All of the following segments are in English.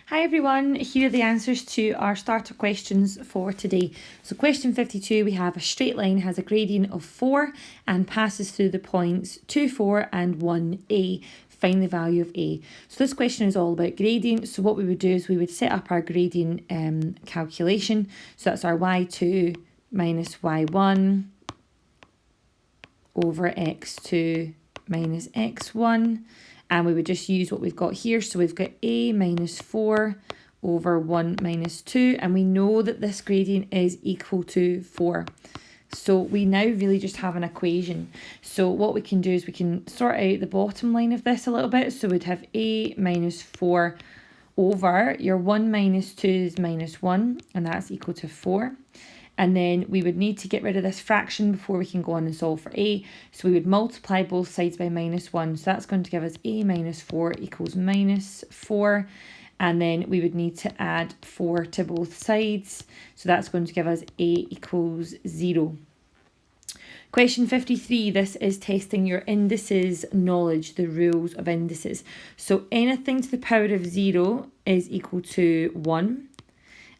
Hi everyone, here are the answers to our starter questions for today. So question 52, we have a straight line has a gradient of 4 and passes through the points 2, 4 and 1a. Find the value of a. So this question is all about gradients. So what we would do is we would set up our gradient calculation. So that's our y2 minus y1 over x2 minus x1. And we would just use what we've got here. So we've got a minus 4 over 1 minus 2. And we know that this gradient is equal to 4. So we now really just have an equation. So what we can do is we can sort out the bottom line of this a little bit. So we'd have a minus 4 over your 1 minus 2 is minus 1. And that's equal to 4. And then we would need to get rid of this fraction before we can go on and solve for a. So we would multiply both sides by minus 1. So that's going to give us a minus 4 equals minus 4. And then we would need to add 4 to both sides. So that's going to give us a equals 0. Question 53, this is testing your indices knowledge, the rules of indices. So anything to the power of 0 is equal to 1.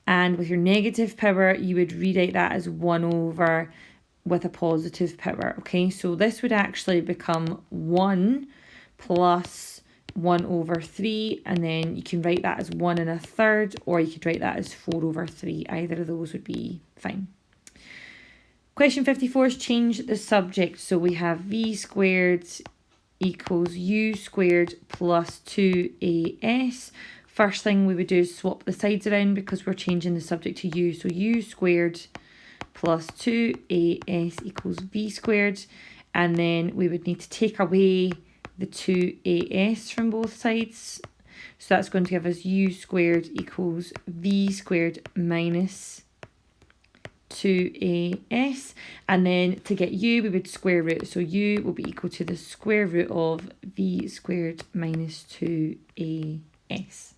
And with your negative power, you would rewrite that as 1 over with a positive power. Okay, so this would actually become 1 plus 1 over 3. And then you can write that as 1 1/3, or you could write that as 4 over 3. Either of those would be fine. Question 54 is change the subject. So we have v squared equals u squared plus 2as. First thing we would do is swap the sides around because we're changing the subject to u. So u squared plus 2as equals v squared. And then we would need to take away the 2as from both sides. So that's going to give us u squared equals v squared minus 2as. And then to get u, we would square root. So u will be equal to the square root of v squared minus 2as.